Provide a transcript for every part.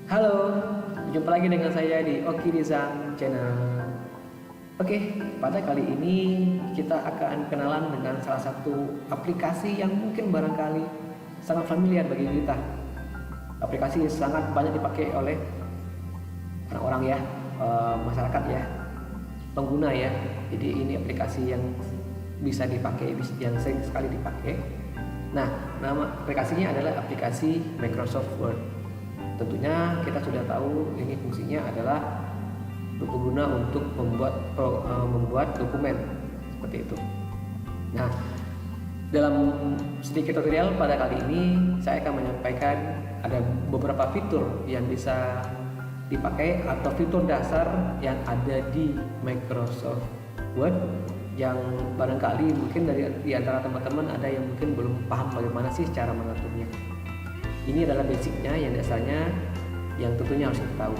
Halo, jumpa lagi dengan saya di Oki Design Channel. Oke, pada kali ini kita akan kenalan dengan salah satu aplikasi yang mungkin barangkali sangat familiar bagi kita. Aplikasi sangat banyak dipakai oleh orang-orang ya, masyarakat ya, pengguna ya. Jadi ini aplikasi yang bisa dipakai, yang sering sekali dipakai. Nah, nama aplikasinya adalah aplikasi Microsoft Word. Tentunya kita sudah tahu ini fungsinya adalah berguna untuk membuat dokumen seperti itu. Nah, dalam sedikit tutorial pada kali ini saya akan menyampaikan ada beberapa fitur yang bisa dipakai atau fitur dasar yang ada di Microsoft Word yang barangkali mungkin di antara teman-teman ada yang mungkin belum paham bagaimana sih cara mengaturnya. Ini adalah basicnya, yang dasarnya, yang tentunya harus kita tahu.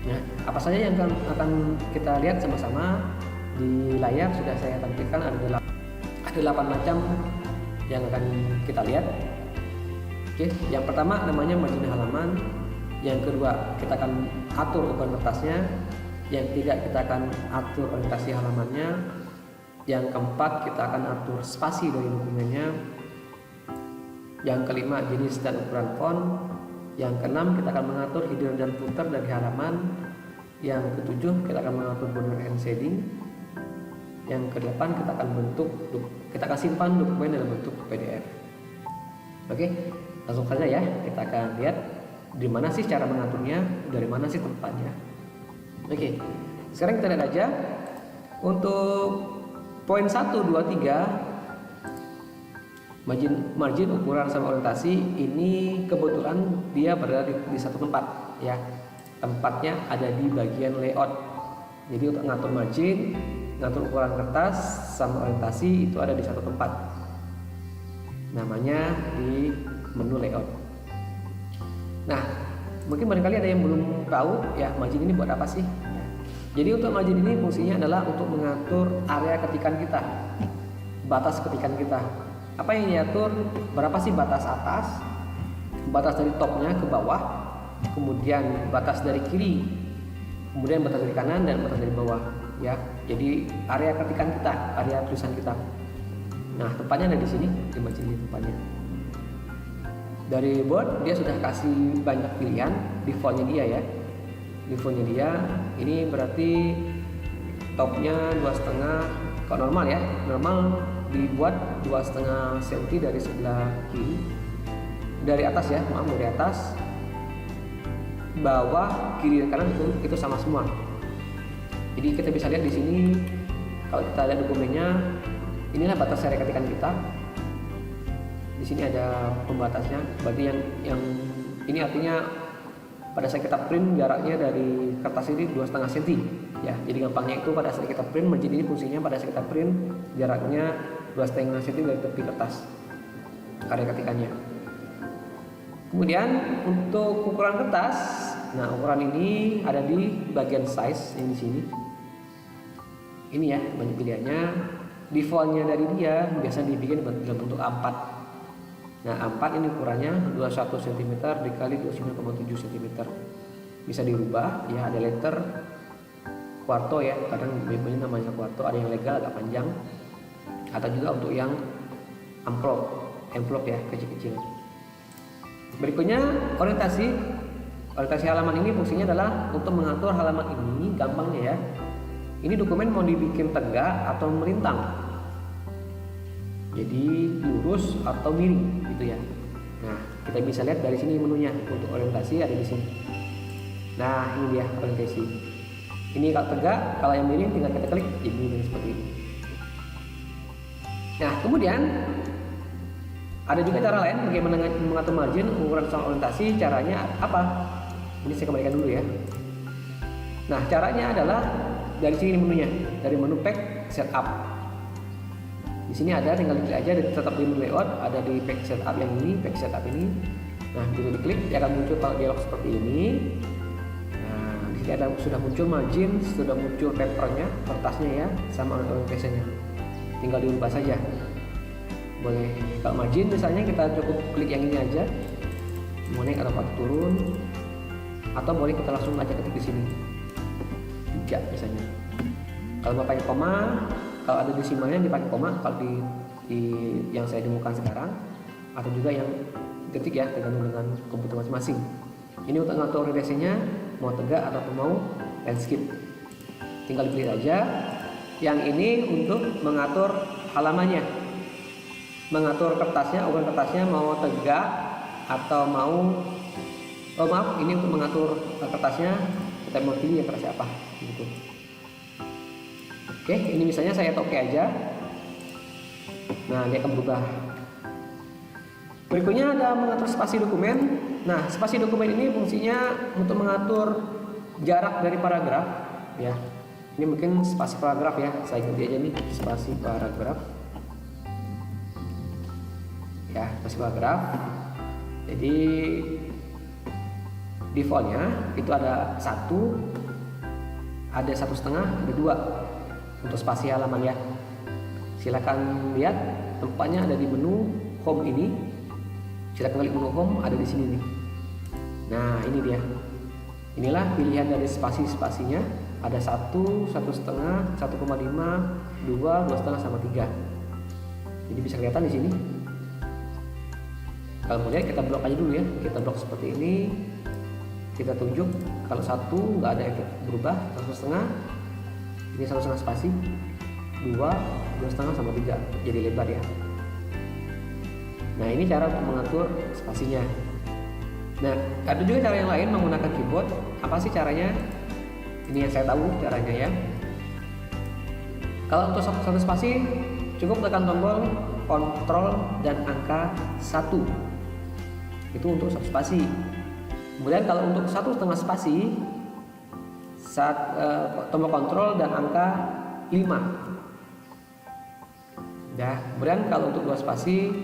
Nah, apa saja yang akan kita lihat sama-sama di layar sudah saya tampilkan, ada 8 macam yang akan kita lihat. Oke, yang pertama namanya margin halaman, yang kedua kita akan atur ukuran kertasnya, yang ketiga kita akan atur orientasi halamannya, yang keempat kita akan atur spasi dari dokumennya, yang kelima jenis dan ukuran font, yang keenam kita akan mengatur header dan footer dari halaman, yang ketujuh kita akan mengatur border and shading, yang kedelapan kita akan simpan dokumen dalam bentuk PDF. Oke, langsung saja ya, kita akan lihat di mana sih cara mengaturnya, dari mana sih tempatnya. Oke, sekarang kita lihat aja untuk poin 1, 2, 3. Margin ukuran sama orientasi ini kebetulan dia berada di satu tempat ya. Tempatnya ada di bagian layout. Jadi untuk ngatur margin, ngatur ukuran kertas sama orientasi itu ada di satu tempat. Namanya di menu layout. Nah, mungkin barangkali ada yang belum tahu ya margin ini buat apa sih? Jadi untuk margin ini fungsinya adalah untuk mengatur area ketikan kita, batas ketikan kita. Apa yang diatur, berapa sih batas atas, batas dari topnya ke bawah, kemudian batas dari kiri, kemudian batas dari kanan dan batas dari bawah ya. Jadi area ketikan kita, area tulisan kita. Nah, tempatnya ada di sini, di margin ini tempatnya. Dari board dia sudah kasih banyak pilihan defaultnya dia ya. Defaultnya dia ini berarti topnya 2,5, kalau normal ya, normal dibuat 2,5 cm dari sebelah kiri, dari atas ya, maaf, dari atas, bawah, kiri dan kanan itu sama semua. Jadi kita bisa lihat di sini, kalau kita lihat dokumennya, inilah batas area ketikan kita. Di sini ada pembatasnya, berarti yang ini artinya pada saat kita print jaraknya dari kertas ini 2,5 cm ya. Jadi gampangnya itu pada saat kita print, margin ini fungsinya pada saat kita print jaraknya 2,5 cm dari tepi kertas area ketikannya. Kemudian untuk ukuran kertas, nah ukuran ini ada di bagian size yang di sini. Ini ya banyak pilihannya. Defaultnya dari dia biasa dibikin dalam bentuk A4. Nah, A4 ini ukurannya 21 cm dikali 29,7 cm. Bisa dirubah ya, ada letter quarto ya, kadang biasanya namanya quarto, ada yang legal agak panjang, atau juga untuk yang envelope ya, kecil-kecil. Berikutnya orientasi halaman ini fungsinya adalah untuk mengatur halaman ini. Gampangnya ya, ini dokumen mau dibikin tegak atau melintang, jadi lurus atau miring gitu ya. Nah, kita bisa lihat dari sini menunya. Untuk orientasi ada di sini. Nah, ini dia orientasi. Ini kalau tegak, kalau yang miring tinggal kita klik jadi miring seperti ini. Nah, kemudian ada juga cara lain bagaimana mengatur margin, ukuran sama orientasi. Caranya apa? Ini saya kembalikan dulu ya. Nah, caranya adalah dari sini menunya, dari menu pack setup. Di sini ada, tinggal diklik aja, tetap di menu layout, ada di pack setup yang ini, pack setup ini. Nah, begitu diklik dia akan muncul dialog seperti ini. Nah, di sini ada sudah muncul margin, sudah muncul papernya, kertasnya ya, sama orientasinya. Tinggal diubah saja. Boleh kalau margin misalnya kita cukup klik yang ini aja, mau naik atau turun. atau boleh kita langsung aja ketik di sini 3 misalnya. Kalau mau pakai koma, kalau ada desimalnya dipakai koma, kalau di yang saya demokan sekarang, atau juga yang ketik ya, tergantung dengan komputer masing-masing. Ini untuk ngatur resinya mau tegak atau mau landscape, tinggal dipilih aja. Yang ini untuk mengatur halamannya, mengatur kertasnya, ukuran kertasnya mau tegak atau mau ini untuk mengatur kertasnya, kita mau pilih ya kertasnya apa gitu. Oke, ini misalnya saya oke aja. Nah, dia akan berubah. Berikutnya ada mengatur spasi dokumen. Nah, spasi dokumen ini fungsinya untuk mengatur jarak dari paragraf ya. Ini mungkin spasi paragraf ya, saya ganti aja nih spasi paragraf ya, spasi paragraf. Jadi defaultnya itu ada 1, ada 1,5, ada 2 untuk spasi halaman ya. Silakan lihat tempatnya ada di menu home ini. Silakan klik menu home, ada di sini nih. Nah, ini dia. Inilah pilihan dari spasinya. Ada 1, 1,5, 1,5, 2, 2,5 sama 3. Jadi bisa kelihatan di sini. Kalau mau lihat kita blok aja dulu ya. Kita blok seperti ini. Kita tunjuk kalau 1 nggak ada efek berubah, 1,5. Ini 1,5 spasi. 2, 2,5 sama 3. Jadi lebar ya. Nah, ini cara untuk mengatur spasinya. Nah, ada juga cara yang lain menggunakan keyboard. Apa sih caranya? Ini yang saya tahu caranya ya. Kalau untuk satu spasi cukup tekan tombol Ctrl dan angka 1. Itu untuk satu spasi. Kemudian kalau untuk 1,5 spasi tombol Ctrl dan angka 5. Ya, kemudian kalau untuk 2 spasi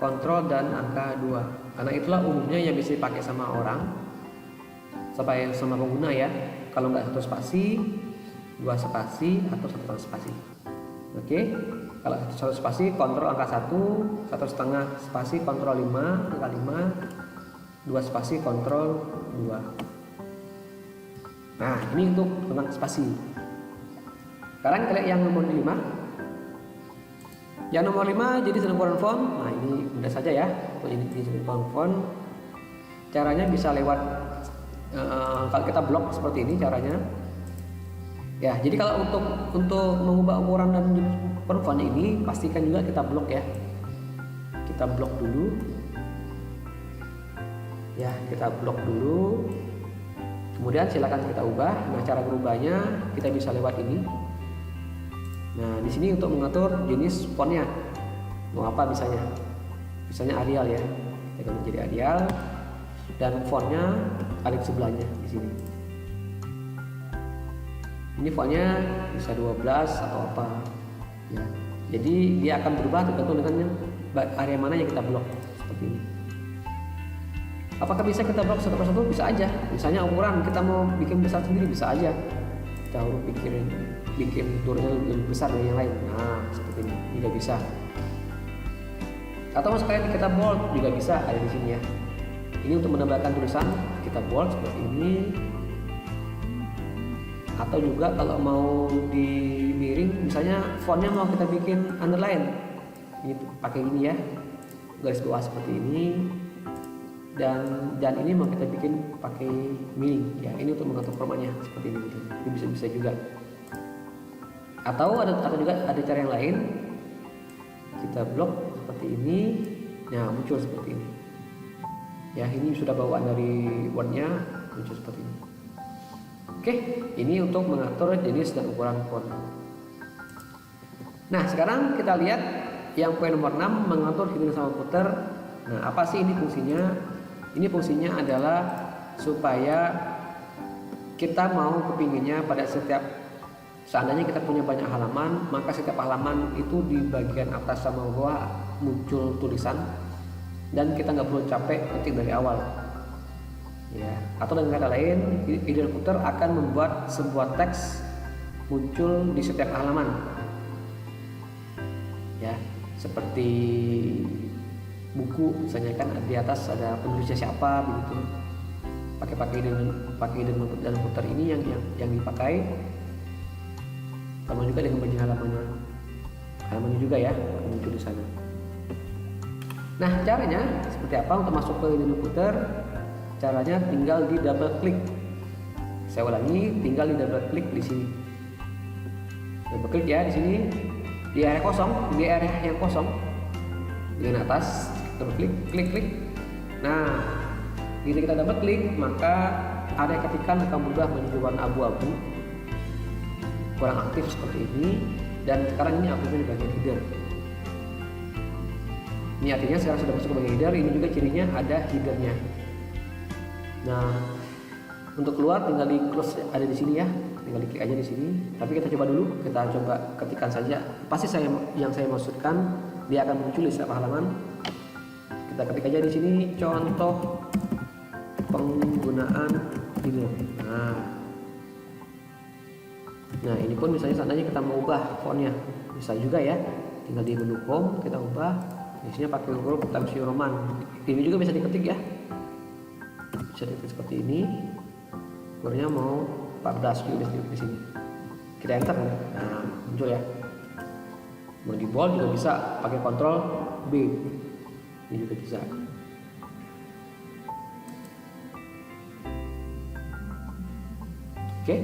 Ctrl dan angka 2. Karena itulah umumnya yang bisa dipakai sama orang, sampai sama pengguna ya. Kalau nggak 1 spasi, 2 spasi atau 1,5 spasi. Oke. Kalau 1 spasi Ctrl angka 1, 1,5 spasi Ctrl 5 angka 5, 2 spasi Ctrl 2. Nah, ini untuk tentang spasi. Sekarang kita lihat yang nomor 5. Yang nomor 5 jadi ukuran font. Nah, ini mudah saja ya. Untuk ini ukuran font. Caranya bisa lewat kalau kita blok seperti ini caranya. Ya, jadi kalau untuk mengubah ukuran dan ukuran font ini pastikan juga kita blok ya. Kita blok dulu. Ya, kita blok dulu. Kemudian silakan kita ubah. Nah, cara berubahnya kita bisa lewat ini. Nah, di sini untuk mengatur jenis fontnya, mau apa misalnya Arial ya, kita ganti jadi Arial, dan fontnya ada di sebelahnya di sini. Ini fontnya bisa 12 atau apa, ya. Jadi dia akan berubah tergantung dengan area mana yang kita blok seperti ini. Apakah bisa kita blok satu persatu? Bisa aja. Misalnya ukuran kita mau bikin besar sendiri bisa aja. Kita harus bikin turunnya lebih besar dari yang lain. Nah, seperti ini juga bisa. Atau sekalian kita bold juga bisa, ada di sini ya. Ini untuk menambahkan tulisan, kita bold seperti ini. Atau juga kalau mau di miring, misalnya fontnya mau kita bikin underline, ini pakai ini ya, garis bawah seperti ini. Dan ini mau kita bikin pakai miring ya, ini untuk mengatur formatnya seperti ini gitu. Ini bisa juga. Atau juga ada cara yang lain, kita blok seperti ini. Nah, muncul seperti ini ya. Ini sudah bawaan dari Word-nya, muncul seperti ini. Oke, ini untuk mengatur jenis dan ukuran font. Nah, sekarang kita lihat yang poin nomor 6, mengatur hidden sama footer. Nah, apa sih ini fungsinya? Ini fungsinya adalah supaya kita mau kepinginnya pada setiap, seandainya kita punya banyak halaman, maka setiap halaman itu di bagian atas sama bawah muncul tulisan, dan kita nggak perlu capek ketik dari awal ya. Atau dengan kata lain, hidden footer akan membuat sebuah teks muncul di setiap halaman ya, seperti buku misalnya kan di atas ada penulisnya siapa begitu. pakai dan putar ini yang dipakai, sama juga dengan margin halamannya juga ya muncul di sana. Nah, caranya seperti apa untuk masuk ke hidden footer? Caranya tinggal di double klik. Saya ulangi, tinggal di double klik di sini. Double klik ya di sini di area kosong, di area yang kosong. Dengan atas double klik. Nah, jika kita double klik, maka area ketikan akan berubah menjadi warna abu-abu, kurang aktif seperti ini. Dan sekarang ini aktifnya di bagian header. Ini artinya sekarang sudah masuk ke bagian header. Ini juga cirinya ada headernya. Nah, untuk keluar tinggal di close, ada di sini ya, tinggal diklik aja di sini. Tapi kita coba dulu, kita coba ketikkan saja. Pasti yang saya maksudkan dia akan muncul di setiap halaman. Kita ketik aja di sini contoh penggunaan header. Nah, ini pun misalnya seandainya kita mau ubah fontnya, bisa juga ya. Tinggal di menu home kita ubah. Isinya pakai huruf Times New Roman. Ini juga bisa diketik ya. Bisa diketik seperti ini. Ukurannya mau 14 juga di sini. Kita enter ya. Nah, muncul ya. Mau di bold juga bisa pakai Ctrl B. Ini juga bisa. Oke.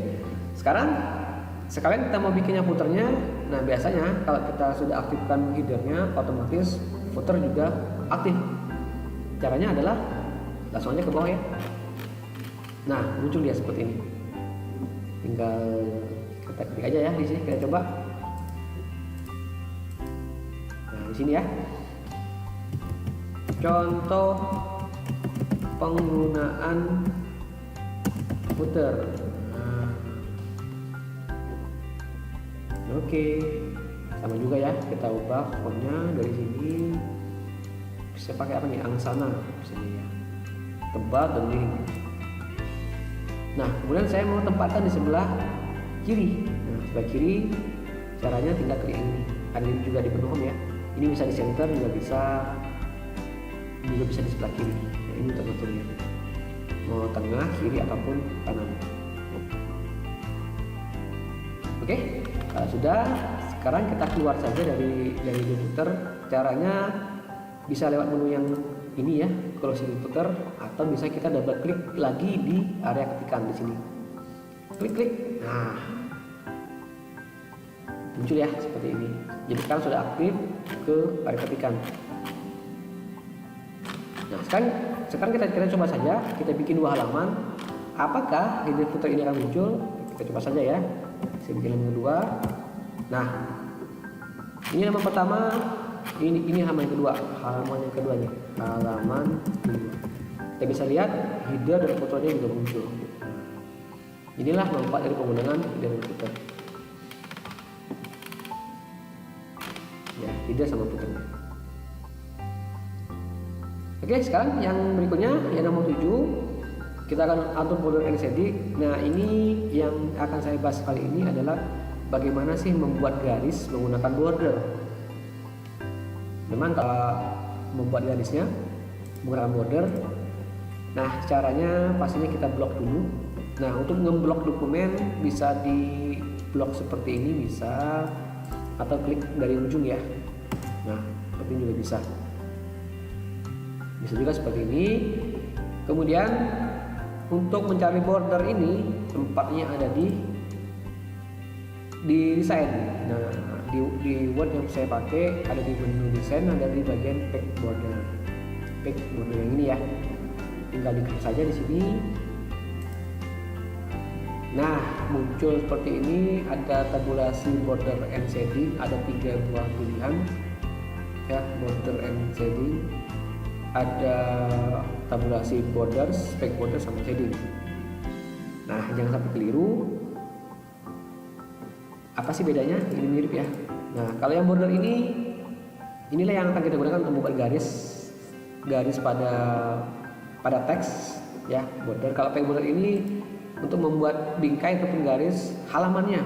Sekalian kita mau bikinnya footernya. Nah, biasanya kalau kita sudah aktifkan headernya, otomatis footer juga aktif. Caranya adalah langsung aja ke bawah ya. Nah, muncul dia seperti ini. Tinggal kita klik aja ya di sini, kita coba. Nah, di sini ya. Contoh penggunaan footer. Oke, sama juga ya, kita ubah fontnya dari sini. Bisa pakai apa nih? Angsana misalnya ya, tebal dan miring. Nah, kemudian saya mau tempatkan di sebelah kiri. Nah, sebelah kiri caranya tinggal klik ini. Ada ini juga di menu home ya. Ini bisa di center juga bisa di sebelah kiri. Nah, ini untuk ngaturnya. Mau tengah, kiri ataupun kanan. Oke. Sudah, sekarang kita keluar saja dari footer. Caranya bisa lewat menu yang ini ya, closing footer, atau bisa kita double klik lagi di area ketikan di sini. Klik. Nah, muncul ya seperti ini. Jadi sekarang sudah aktif ke area ketikan. Nah, sekarang kita coba saja, kita bikin 2 halaman. Apakah hidden footer ini akan muncul? Kita coba saja ya. Saya bikin halaman kedua. Nah, ini halaman pertama, ini halaman yang kedua, halaman keduanya. Kita bisa lihat header dan footernya juga muncul. Inilah manfaat dari penggunaan header dan footer. Ya, header sama footernya. Oke, sekarang yang berikutnya yang nomor 7. Kita akan atur border and shading. Nah, ini yang akan saya bahas kali ini adalah bagaimana sih membuat garis menggunakan border. Memang kalau membuat garisnya menggunakan border, nah caranya pastinya kita blok dulu. Nah, untuk ngeblok dokumen bisa di blok seperti ini bisa, atau klik dari ujung ya. Nah, seperti ini juga bisa. Bisa juga seperti ini. Kemudian untuk mencari border ini tempatnya ada di desain. Nah, di Word yang saya pakai ada di menu desain, ada di bagian pack border yang ini ya. Tinggal diklik saja di sini. Nah, muncul seperti ini. Ada tabulasi border and shading, ada 3 buah pilihan ya, border and shading. Ada tabulasi borders, pack border sama shading. Nah, jangan sampai keliru. Apa sih bedanya? Ini mirip ya. Nah, kalau yang border inilah yang akan kita gunakan untuk membuat garis pada teks ya, border. Kalau pack border ini untuk membuat bingkai ataupun garis halamannya.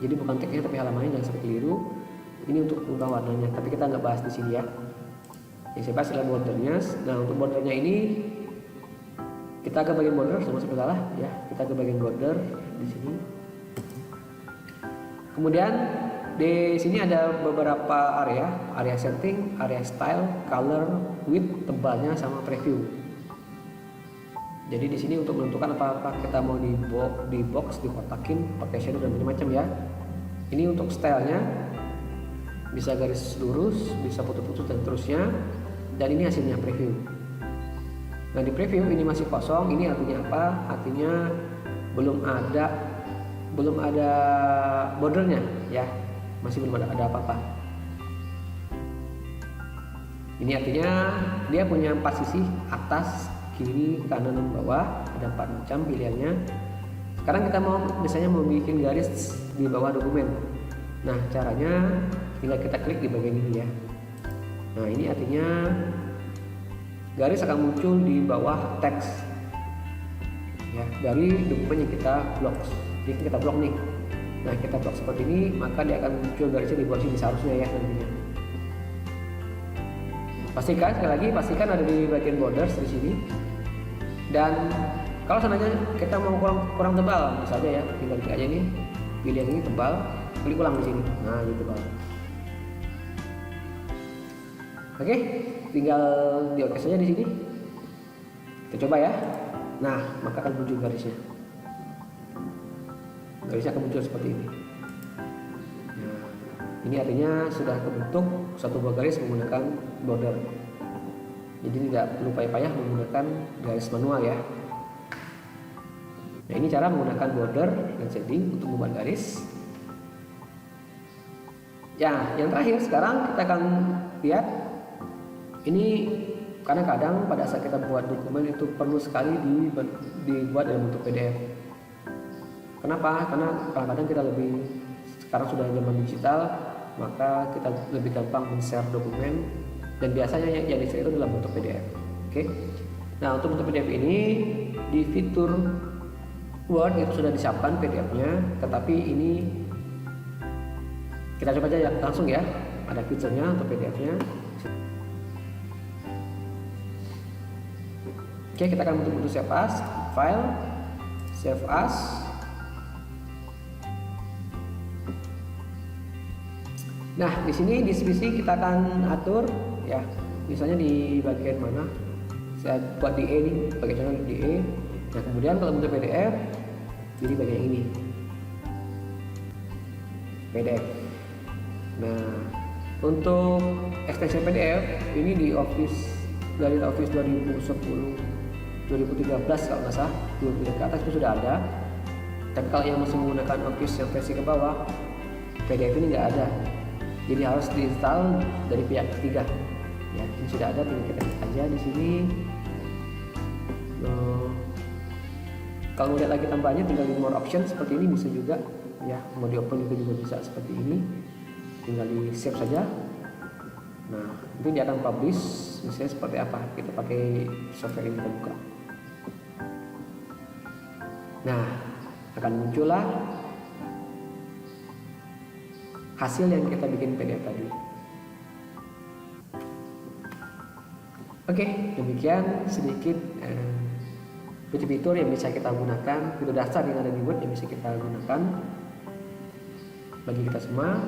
Jadi bukan teksnya tapi halamannya, jangan sampai keliru. Ini untuk mengubah warnanya, tapi kita nggak bahas di sini ya. Yang saya bahas adalah bordernya. Nah, untuk bordernya ini Kita ke bagian border, semua salah ya. Kita ke bagian border di sini. Kemudian di sini ada beberapa area setting, area style, color, width, tebalnya sama preview. Jadi di sini untuk menentukan apakah kita mau di box, dikotakin, pakai shadow dan macam-macam ya. Ini untuk stylenya, bisa garis lurus, bisa putus-putus dan terusnya. Dan ini hasilnya preview. Nah di preview ini masih kosong. Ini artinya apa? Artinya belum ada bordernya ya, masih belum ada apa-apa. Ini artinya dia punya 4 sisi, atas, kiri, kanan, dan bawah. Ada 4 macam pilihannya. Sekarang kita misalnya mau bikin garis di bawah dokumen. Nah caranya tinggal kita klik di bagian ini ya. Nah ini artinya garis akan muncul di bawah teks ya, dari dokumen yang kita blok. Jadi kita blok nih. Nah kita blok seperti ini, maka dia akan muncul garisnya di bawah sini seharusnya ya nantinya. Pastikan, sekali lagi pastikan ada di bagian borders di sini. Dan kalau seandainya kita mau kurang tebal, misalnya ya, tinggal klik aja ini, pilih yang ini tebal, klik ulang di sini. Nah ini tebal. Oke, tinggal di oke saja di sini. Kita coba ya. Nah maka akan muncul garisnya. Garisnya akan muncul seperti ini. Nah, ini artinya sudah terbentuk satu buah garis menggunakan border. Jadi tidak perlu payah-payah menggunakan garis manual ya. Nah ini cara menggunakan border dan shading untuk membuat garis. Ya, yang terakhir sekarang kita akan lihat ini, karena kadang pada saat kita buat dokumen itu perlu sekali dibuat dalam bentuk PDF. Kenapa? Karena kadang-kadang kita sekarang sudah zaman digital, maka kita lebih gampang men-share dokumen, dan biasanya yang di-share itu dalam bentuk PDF. Oke. Nah untuk bentuk PDF ini di fitur Word itu sudah disiapkan PDF-nya, tetapi ini kita coba aja langsung ya. Ada fiturnya untuk PDF-nya. Oke, kita akan bentuk save as, file, save as. Nah, di sini di divisi kita akan atur ya. Misalnya di bagian mana? Saya buat di E nih, bagian contoh di E. Nah, kemudian kalau bentuk PDF jadi bagian ini. PDF. Nah, untuk ekstensi PDF ini di Office, dari Office 2013 kalau nggak salah, 2013 ke atas itu sudah ada. Tapi kalau yang masih menggunakan Office yang versi ke bawah, PDF ini nggak ada. Jadi harus diinstal dari pihak ketiga. Ya, ini sudah ada, tinggal kita klik aja di sini. Kalau mau lihat lagi tambahannya, tinggal di more option seperti ini bisa juga. Ya, mau di open juga bisa seperti ini. Tinggal di save saja. Nah, nanti dia akan publish misalnya seperti apa. Kita pakai software ini, kita buka. Nah, akan muncullah hasil yang kita bikin PDF tadi. Oke, demikian sedikit fitur-fitur yang bisa kita gunakan, fitur dasar yang ada di Word yang bisa kita gunakan bagi kita semua.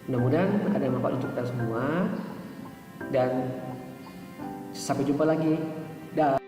Mudah-mudahan ada manfaat untuk kita semua, dan sampai jumpa lagi. Dah.